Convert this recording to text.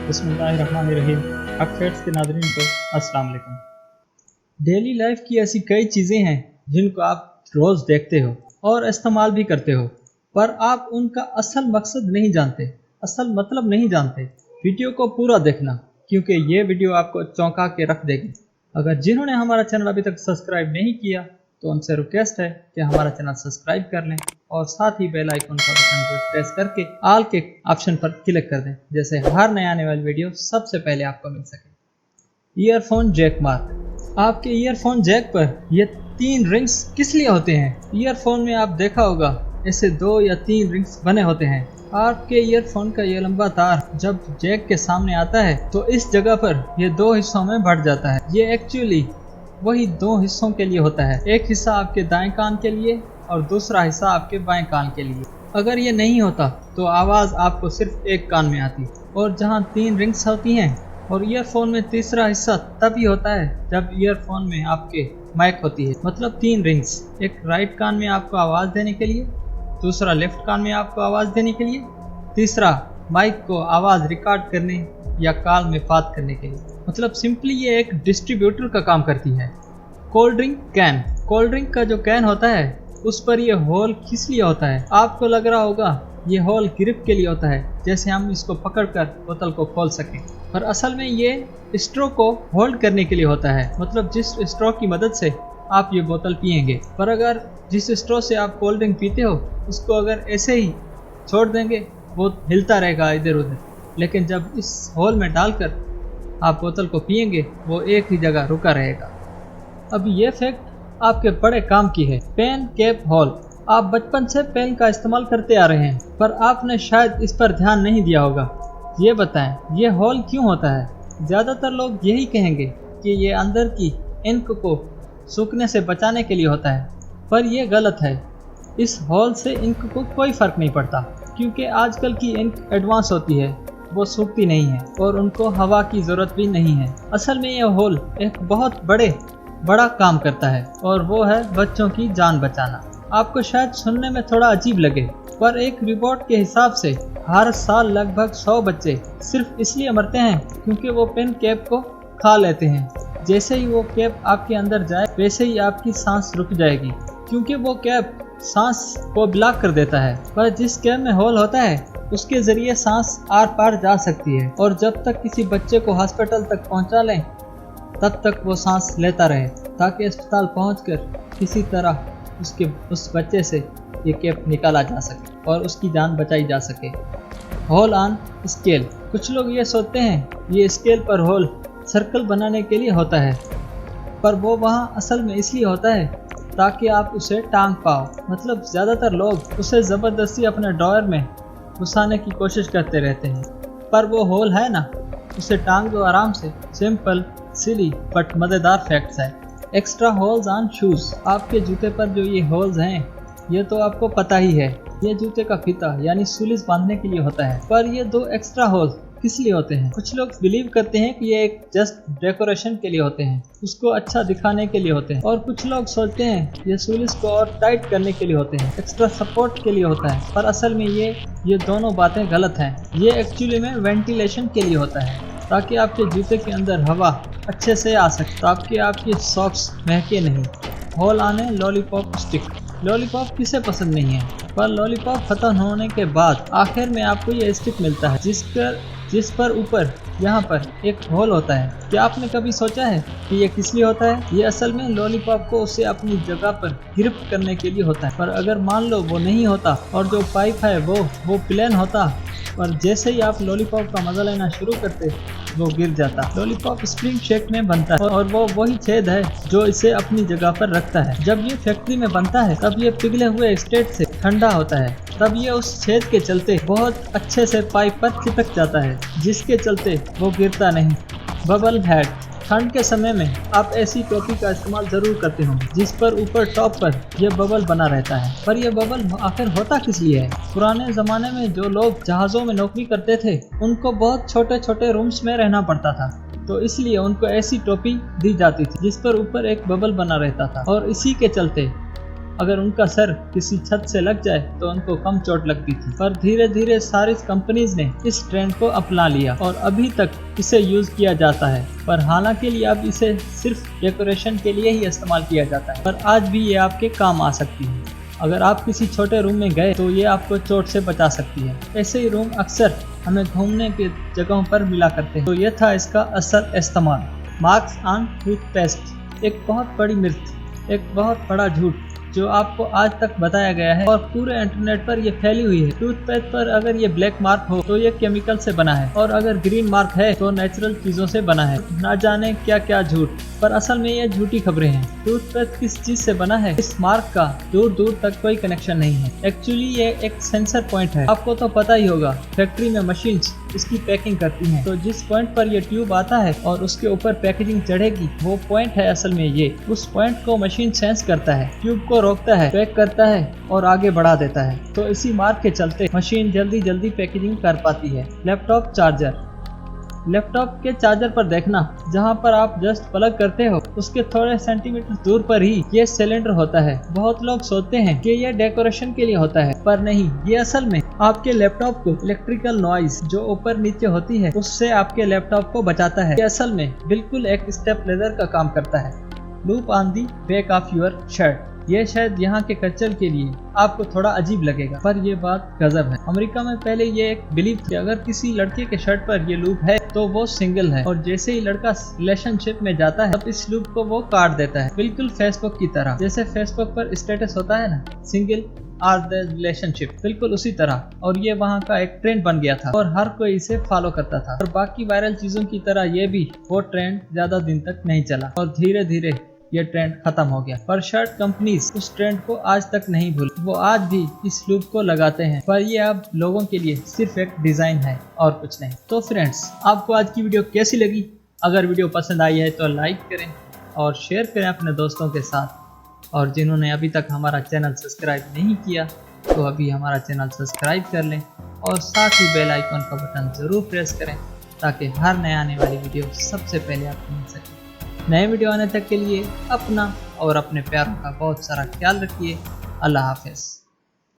बिस्मिल्लाहिर्रहमानिर्रहीम। फैक्ट्स के नाज़रीन को अस्सलाम वालेकुम। डेली लाइफ की ऐसी कई चीज़ें हैं जिनको आप रोज़ देखते हो और इस्तेमाल भी करते हो, पर आप उनका असल मकसद नहीं जानते, असल मतलब नहीं जानते। वीडियो को पूरा देखना, क्योंकि ये वीडियो आपको चौंका के रख देगी। अगर जिन्होंने हमारा चैनल अभी तक सब्सक्राइब नहीं किया तो उनसे रिक्वेस्ट है कि हमारा चैनल सब्सक्राइब कर लें और साथ ही बेल आइकन का बटन को प्रेस करके ऑल के ऑप्शन पर क्लिक कर दें, जैसे हर नया आने वाली वीडियो सबसे पहले आपको मिल सके। Earphone jack mark. आपके ईयरफोन जैक पर ये 3 रिंग्स किस लिए होते हैं? ईयरफोन में आप देखा होगा ऐसे 2 या 3 रिंग्स बने होते हैं। आपके ईयरफोन का ये लंबा तार जब जैक के सामने आता है तो इस जगह पर ये 2 हिस्सों में बढ़ जाता है। ये एक्चुअली वही 2 हिस्सों के लिए होता है, एक हिस्सा आपके दाएं कान के लिए और दूसरा हिस्सा आपके बाएं कान के लिए। अगर ये नहीं होता तो आवाज़ आपको सिर्फ एक कान में आती, और जहाँ 3 रिंग्स होती हैं और ईयरफोन में तीसरा हिस्सा तभी होता है जब ईयरफोन में आपके माइक होती है। मतलब 3 रिंग्स, एक राइट कान में आपको आवाज़ देने के लिए, दूसरा लेफ्ट कान में आपको आवाज़ देने के लिए, तीसरा माइक को आवाज़ रिकॉर्ड करने या कॉल में बात करने के लिए। मतलब सिंपली ये एक डिस्ट्रीब्यूटर का काम करती है। Cold drink can. Cold drink का जो कैन होता है उस पर ये होल किस लिए होता है? आपको लग रहा होगा ये होल ग्रिप के लिए होता है, जैसे हम इसको पकड़कर बोतल को खोल सकें, पर असल में ये स्ट्रो को होल्ड करने के लिए होता है। मतलब जिस स्ट्रो की मदद से आप ये बोतल पिएंगे, पर अगर जिस स्ट्रो से आप कोल्ड ड्रिंक पीते हो उसको अगर ऐसे ही छोड़ देंगे वो हिलता रहेगा इधर उधर, लेकिन जब इस होल में डालकर आप बोतल को पिएंगे वो एक ही जगह रुका रहेगा। अब ये फैक्ट आपके बड़े काम की है। Pen cap hole. आप बचपन से पेन का इस्तेमाल करते आ रहे हैं, पर आपने शायद इस पर ध्यान नहीं दिया होगा। ये बताएं ये होल क्यों होता है? ज़्यादातर लोग यही कहेंगे कि ये अंदर की इंक को सूखने से बचाने के लिए होता है, पर यह गलत है। इस होल से इंक को कोई फ़र्क नहीं पड़ता, क्योंकि आजकल की इंक एडवांस होती है, वो सूखती नहीं है और उनको हवा की ज़रूरत भी नहीं है। असल में यह होल एक बहुत बड़ा काम करता है, और वो है बच्चों की जान बचाना। आपको शायद सुनने में थोड़ा अजीब लगे, पर एक रिपोर्ट के हिसाब से हर साल लगभग 100 बच्चे सिर्फ इसलिए मरते हैं क्योंकि वो पेन कैप को खा लेते हैं। जैसे ही वो कैप आपके अंदर जाए वैसे ही आपकी सांस रुक जाएगी, क्योंकि वो कैप सांस को ब्लॉक कर देता है। पर जिस कैप में होल होता है उसके जरिए सांस आर पार जा सकती है, और जब तक किसी बच्चे को हॉस्पिटल तक पहुंचा लें तब तक वो सांस लेता रहे, ताकि अस्पताल पहुंचकर किसी तरह उस बच्चे से ये कैप निकाला जा सके और उसकी जान बचाई जा सके। Hole on scale. कुछ लोग ये सोचते हैं ये स्केल पर होल सर्कल बनाने के लिए होता है, पर वो वहाँ असल में इसलिए होता है ताकि आप उसे टांग पाओ। मतलब ज़्यादातर लोग उसे ज़बरदस्ती अपने ड्रॉयर में घुसाने की कोशिश करते रहते हैं, पर वो होल है ना, उसे टांग दो आराम से। सिंपल सिली बट मज़ेदार फैक्ट्स है। Extra holes on shoes. आपके जूते पर जो ये होल्स हैं ये तो आपको पता ही है, ये जूते का फीता यानी सुलिस बांधने के लिए होता है, पर ये 2 एक्स्ट्रा होल्स किस लिए होते हैं? कुछ लोग बिलीव करते हैं कि ये एक जस्ट डेकोरेशन के लिए होते हैं, उसको अच्छा दिखाने के लिए होते हैं, और कुछ लोग सोचते हैं ये सुलिस को और टाइट करने के लिए होते हैं, एक्स्ट्रा सपोर्ट के लिए होता है, पर असल में ये दोनों बातें गलत हैं। ये एक्चुअली में वेंटिलेशन के लिए होता है, ताकि आपके जूते के अंदर हवा अच्छे से आ सके, ताकि आपकी सॉक्स महके नहीं। होल आने लॉलीपॉप स्टिक। लॉलीपॉप किसे पसंद नहीं है, पर लॉलीपॉप खत्म होने के बाद आखिर में आपको ये स्टिक मिलता है जिस पर ऊपर यहाँ पर एक होल होता है। क्या आपने कभी सोचा है कि ये किस लिए होता है? ये असल में लॉलीपॉप को उसे अपनी जगह पर ग्रिप करने के लिए होता है, पर अगर मान लो वो नहीं होता और जो पाइप है वो प्लेन होता, और जैसे ही आप लॉलीपॉप का मजा लेना शुरू करते वो गिर जाता। लॉलीपॉप स्प्रिंग शेक में बनता है, और वो वही छेद है जो इसे अपनी जगह पर रखता है। जब ये फैक्ट्री में बनता है तब ये पिघले हुए स्टेट से ठंडा होता है, तब ये उस छेद के चलते बहुत अच्छे से पाइप पर चिपक जाता है, जिसके चलते वो गिरता नहीं। Bubble head. ठंड के समय में आप ऐसी टोपी का इस्तेमाल जरूर करते होंगे जिस पर ऊपर टॉप पर यह बबल बना रहता है, पर यह बबल आखिर होता किस लिए है? पुराने जमाने में जो लोग जहाज़ों में नौकरी करते थे उनको बहुत छोटे छोटे रूम्स में रहना पड़ता था, तो इसलिए उनको ऐसी टोपी दी जाती थी जिस पर ऊपर एक बबल बना रहता था, और इसी के चलते अगर उनका सर किसी छत से लग जाए तो उनको कम चोट लगती थी। पर धीरे धीरे सारी कंपनीज ने इस ट्रेंड को अपना लिया और अभी तक इसे यूज किया जाता है। पर हालांकि अब इसे सिर्फ डेकोरेशन के लिए ही इस्तेमाल किया जाता है, पर आज भी ये आपके काम आ सकती है। अगर आप किसी छोटे रूम में गए तो ये आपको चोट से बचा सकती है। ऐसे ही रूम अक्सर हमें घूमने के जगहों पर मिला करते हैं। तो ये था इसका असल इस्तेमाल। मार्क्स ऑन टूथपेस्ट एक बहुत बड़ी मिथ, एक बहुत बड़ा झूठ जो आपको आज तक बताया गया है और पूरे इंटरनेट पर ये फैली हुई है। टूथपेस्ट पर अगर ये ब्लैक मार्क हो तो ये केमिकल से बना है और अगर ग्रीन मार्क है तो नेचुरल चीजों से बना है। ना जाने क्या क्या झूठ, पर असल में ये झूठी खबरें हैं। टूथपेस्ट किस चीज से बना है इस मार्क का दूर दूर तक कोई कनेक्शन नहीं है। एक्चुअली ये एक सेंसर पॉइंट है। आपको तो पता ही होगा, फैक्ट्री में मशीन्स इसकी पैकिंग करती हैं, तो जिस पॉइंट पर ये ट्यूब आता है और उसके ऊपर पैकेजिंग चढ़ेगी वो पॉइंट है असल में ये। उस पॉइंट को मशीन सेंस करता है, ट्यूब को रोकता है, पैक करता है और आगे बढ़ा देता है। तो इसी मार्क के चलते मशीन जल्दी जल्दी पैकेजिंग कर पाती है। लैपटॉप चार्जर, लैपटॉप के चार्जर पर देखना, जहां पर आप जस्ट प्लग करते हो उसके थोड़े सेंटीमीटर दूर पर ही ये सिलेंडर होता है। बहुत लोग सोचते हैं कि ये डेकोरेशन के लिए होता है, पर नहीं, ये असल में आपके लैपटॉप को इलेक्ट्रिकल नॉइज जो ऊपर नीचे होती है उससे आपके लैपटॉप को बचाता है। ये असल में बिल्कुल एक स्टेप लेजर का काम करता है। Loop on the back of your shirt, ये शायद यहाँ के कल्चर के लिए आपको थोड़ा अजीब लगेगा, पर ये बात गजब है। अमेरिका में पहले ये एक बिलीव थी, अगर किसी लड़के के शर्ट पर ये लूप है तो वो सिंगल है, और जैसे ही लड़का रिलेशनशिप में जाता है तब इस लूप को वो काट देता है। बिल्कुल फेसबुक की तरह, जैसे फेसबुक पर स्टेटस होता है ना, सिंगल आर द रिलेशनशिप, बिल्कुल उसी तरह। और ये वहाँ का एक ट्रेंड बन गया था और हर कोई इसे फॉलो करता था। और बाकी वायरल चीजों की तरह ये भी वो ट्रेंड ज्यादा दिन तक नहीं चला और धीरे धीरे ये ट्रेंड खत्म हो गया। पर शर्ट कंपनीज उस ट्रेंड को आज तक नहीं भूली, वो आज भी इस लूप को लगाते हैं, पर ये अब लोगों के लिए सिर्फ एक डिजाइन है और कुछ नहीं। तो फ्रेंड्स, आपको आज की वीडियो कैसी लगी? अगर वीडियो पसंद आई है तो लाइक करें और शेयर करें अपने दोस्तों के साथ, और जिन्होंने अभी तक हमारा चैनल सब्सक्राइब नहीं किया तो अभी हमारा चैनल सब्सक्राइब कर लें और साथ ही बेल आइकन का बटन जरूर प्रेस करें ताकि हर नए आने वाली वीडियो सबसे पहले आपको मिल सके। नए वीडियो आने तक के लिए अपना और अपने प्यारों का बहुत सारा ख्याल रखिए। अल्लाह हाफिज़।